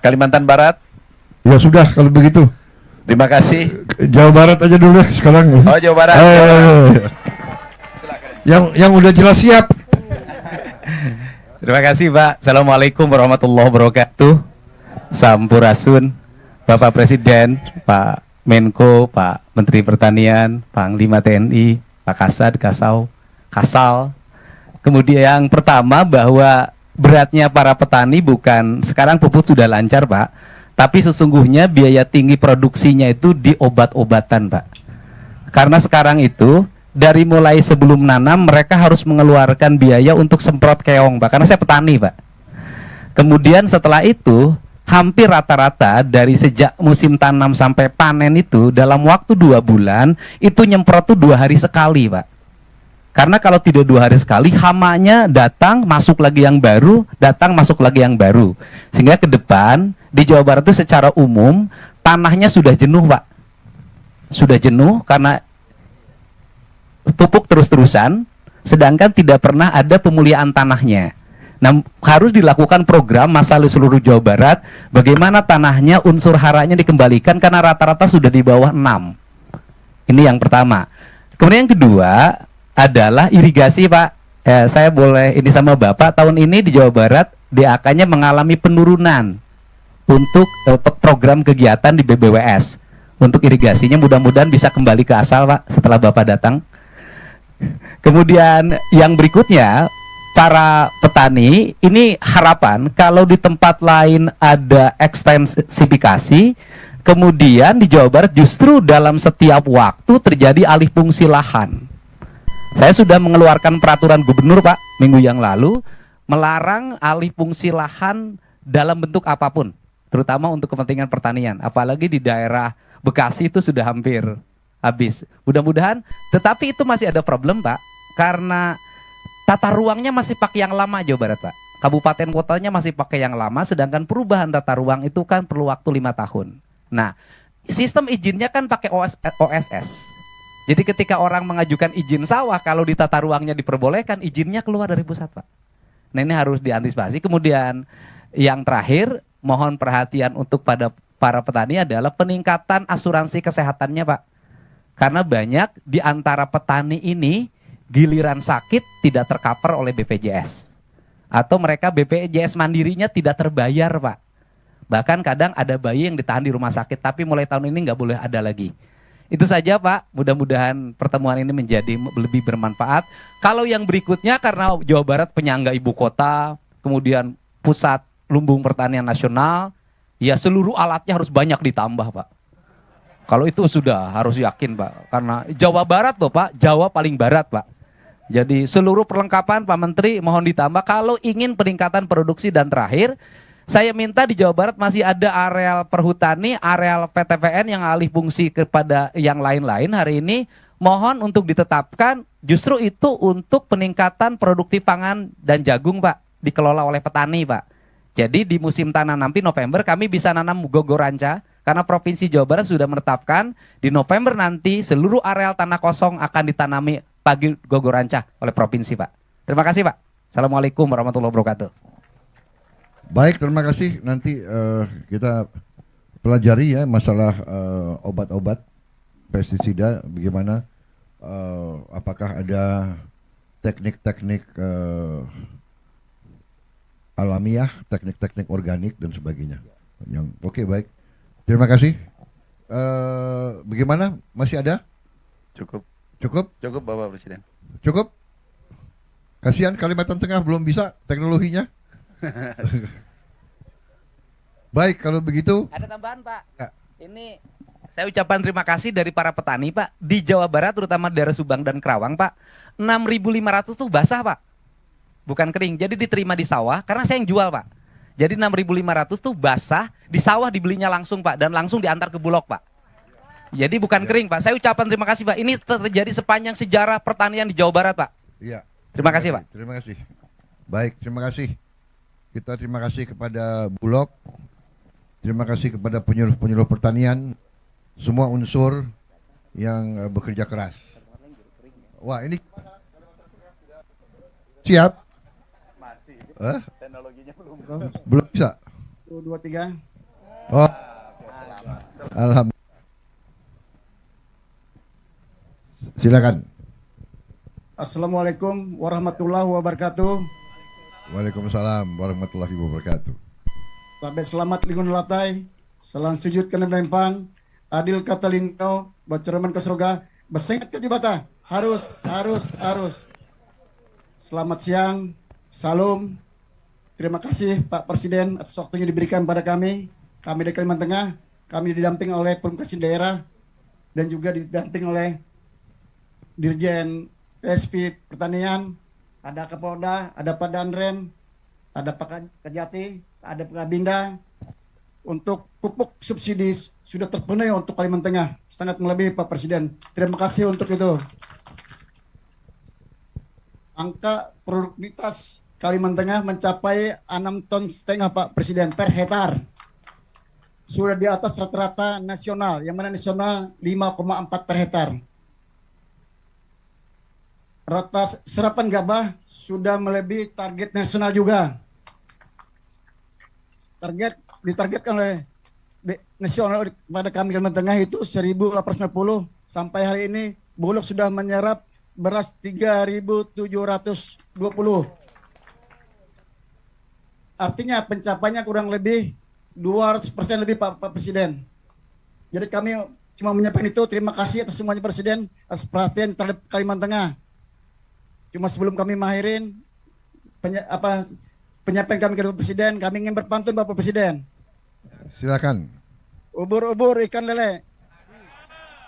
Kalimantan Barat. Ya sudah kalau begitu. Terima kasih. Jawa Barat aja dulu sekarang. Oh, Jawa Barat. Jawa Barat. Yang udah jelas siap. Terima kasih, Pak. Assalamualaikum warahmatullahi wabarakatuh. Sampurasun, Bapak Presiden, Pak Menko, Pak Menteri Pertanian, Panglima TNI, Pak Kasad, Kasal. Kemudian yang pertama bahwa beratnya para petani bukan sekarang pupuk sudah lancar, Pak, tapi sesungguhnya biaya tinggi produksinya itu di obat-obatan, Pak. Karena sekarang itu dari mulai sebelum nanam mereka harus mengeluarkan biaya untuk semprot keong, Pak, karena saya petani, Pak. Kemudian setelah itu hampir rata-rata dari sejak musim tanam sampai panen itu dalam waktu 2 bulan itu nyemprot tuh 2 hari sekali, Pak. Karena kalau tidak 2 hari sekali hamanya datang masuk lagi yang baru, datang masuk lagi yang baru. Sehingga ke depan di Jawa Barat itu secara umum tanahnya sudah jenuh, Pak. Sudah jenuh karena pupuk terus-terusan, sedangkan tidak pernah ada pemuliaan tanahnya. Nah, harus dilakukan program masalah seluruh Jawa Barat, bagaimana tanahnya unsur haranya dikembalikan karena rata-rata sudah di bawah 6. Ini yang pertama. Kemudian yang kedua adalah irigasi, Pak. Saya boleh ini sama Bapak, tahun ini di Jawa Barat DAK-nya mengalami penurunan untuk program kegiatan di BBWS. Untuk irigasinya mudah-mudahan bisa kembali ke asal, Pak, setelah Bapak datang. Kemudian yang berikutnya, para petani ini harapan kalau di tempat lain ada ekstensifikasi, kemudian di Jawa Barat justru dalam setiap waktu terjadi alih fungsi lahan. Saya sudah mengeluarkan peraturan gubernur, Pak, minggu yang lalu, melarang alih fungsi lahan dalam bentuk apapun, terutama untuk kepentingan pertanian. Apalagi di daerah Bekasi itu sudah hampir habis. Mudah-mudahan, tetapi itu masih ada problem, Pak, karena tata ruangnya masih pakai yang lama Jawa Barat, Pak. Kabupaten kotanya masih pakai yang lama, sedangkan perubahan tata ruang itu kan perlu waktu 5 tahun. Nah, sistem izinnya kan pakai OSS. Jadi ketika orang mengajukan izin sawah, kalau di tata ruangnya diperbolehkan, izinnya keluar dari pusat, Pak. Nah, ini harus diantisipasi. Kemudian yang terakhir, mohon perhatian untuk pada para petani adalah peningkatan asuransi kesehatannya, Pak. Karena banyak di antara petani ini giliran sakit tidak tercover oleh BPJS. Atau mereka BPJS mandirinya tidak terbayar, Pak. Bahkan kadang ada bayi yang ditahan di rumah sakit, tapi mulai tahun ini nggak boleh ada lagi. Itu saja, Pak. Mudah-mudahan pertemuan ini menjadi lebih bermanfaat. Kalau yang berikutnya, karena Jawa Barat penyangga ibu kota, kemudian pusat lumbung pertanian nasional, ya seluruh alatnya harus banyak ditambah, Pak. Kalau itu sudah harus yakin, Pak. Karena Jawa Barat loh, Pak. Jawa paling barat, Pak. Jadi seluruh perlengkapan, Pak Menteri, mohon ditambah. Kalau ingin peningkatan produksi dan terakhir, saya minta di Jawa Barat masih ada areal perhutani, areal PTPN yang alih fungsi kepada yang lain-lain hari ini. Mohon untuk ditetapkan justru itu untuk peningkatan produktif pangan dan jagung, Pak. Dikelola oleh petani, Pak. Jadi di musim tanam nanti November kami bisa nanam gogoranca. Karena Provinsi Jawa Barat sudah menetapkan di November nanti seluruh areal tanah kosong akan ditanami pagi gogoranca oleh Provinsi, Pak. Terima kasih, Pak. Assalamualaikum warahmatullahi wabarakatuh. Baik, terima kasih. Nanti kita pelajari ya masalah obat-obat pestisida, bagaimana, apakah ada teknik-teknik alamiah, teknik-teknik organik dan sebagainya. Yang oke, baik. Terima kasih. Bagaimana? Masih ada? Cukup. Cukup? Cukup, Bapak Presiden. Cukup? Kasihan Kalimantan Tengah belum bisa teknologinya. Baik, kalau begitu. Ada tambahan, Pak. Ya. Ini saya ucapkan terima kasih dari para petani, Pak. Di Jawa Barat, terutama daerah Subang dan Kerawang, Pak. 6.500 tuh basah, Pak. Bukan kering. Jadi diterima di sawah, karena saya yang jual, Pak. Jadi 6.500 tuh basah, di sawah dibelinya langsung, Pak. Dan langsung diantar ke Bulog, Pak. Jadi bukan kering, Pak. Saya ucapkan terima kasih, Pak. Ini terjadi sepanjang sejarah pertanian di Jawa Barat, Pak. Iya. Terima kasih, Pak. Terima kasih. Baik, terima kasih. Kita terima kasih kepada Bulog. Terima kasih kepada penyuluh-penyuluh pertanian, semua unsur yang bekerja keras. Wah, ini siap? Masih. Hah? Teknologinya belum. Belum bisa. 1, 2, 3. Oh, alhamdulillah. Silakan. Assalamualaikum warahmatullahi wabarakatuh. Waalaikumsalam warahmatullahi wabarakatuh. Sampai selamat lingun latai. Salam sujud kena melempang. Adil kata lintau. Bacerman ke surga. Bersengat ke jibata. Harus. Selamat siang. Salam. Terima kasih Pak Presiden atas waktunya diberikan pada kami. Kami dari Kalimantan Tengah. Kami didamping oleh Pemkab daerah. Dan juga didamping oleh Dirjen SP Pertanian. Ada Kapolda, ada Pak Danrem, ada Pak Kajati, ada Pak Kabinda. Untuk pupuk subsidi sudah terpenuhi untuk Kalimantan Tengah. Sangat melebihi Pak Presiden. Terima kasih untuk itu. Angka produktivitas Kalimantan Tengah mencapai 6,5 ton Pak Presiden per hektar. Sudah di atas rata-rata nasional, yang mana nasional 5,4 per hektar. Rata serapan gabah sudah melebihi target nasional juga. Ditargetkan oleh nasional pada kami Kalimantan Tengah itu 1.890. Sampai hari ini Bulog sudah menyerap beras 3.720. Artinya pencapaiannya kurang lebih 200% lebih Pak Presiden. Jadi kami cuma menyampaikan itu. Terima kasih atas semuanya Presiden atas perhatian terhadap Kalimantan Tengah. Cuma sebelum kami mengakhiri penyampaian kami ke Presiden, kami ingin berpantun Bapak Presiden. Silakan. Ubur-ubur ikan lele.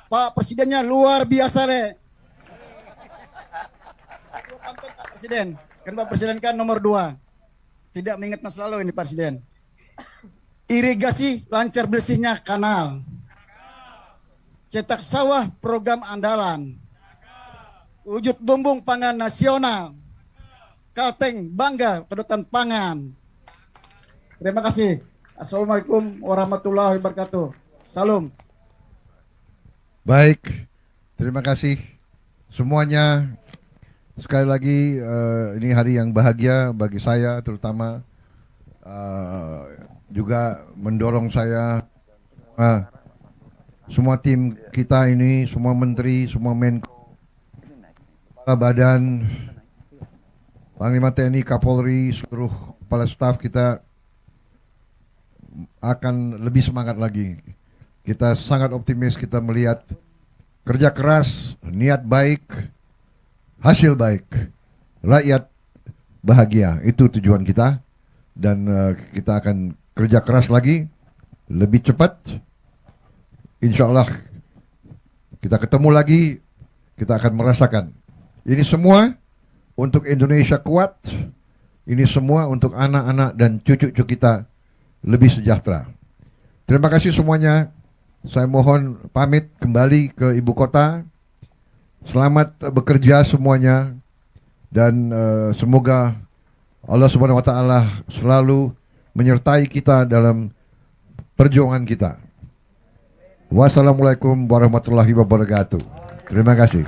Pak Presidennya luar biasa le. Pantun Pak Presiden. Kan Pak Presiden kan nomor 2. Tidak mengingat masa lalu ini Pak Presiden. Irigasi lancar bersihnya kanal. Cetak sawah program andalan. Wujud lumbung pangan nasional. Kalteng bangga kedaulatan pangan. Terima kasih. Assalamualaikum warahmatullahi wabarakatuh. Salam. Baik, terima kasih semuanya. Sekali lagi ini hari yang bahagia bagi saya, terutama juga mendorong saya semua tim kita ini, semua menteri, semua menko, kepala badan, Panglima TNI, Kapolri, seluruh kepala staf kita akan lebih semangat lagi. Kita sangat optimis, kita melihat kerja keras, niat baik, hasil baik, rakyat bahagia, itu tujuan kita. Dan kita akan kerja keras lagi, lebih cepat. Insya Allah kita ketemu lagi, kita akan merasakan. Ini semua untuk Indonesia kuat, ini semua untuk anak-anak dan cucu-cucu kita lebih sejahtera. Terima kasih semuanya. Saya mohon pamit kembali ke ibu kota. Selamat bekerja semuanya. Dan semoga Allah Subhanahu wa Ta'ala selalu menyertai kita dalam perjuangan kita. Wassalamualaikum warahmatullahi wabarakatuh. Terima kasih.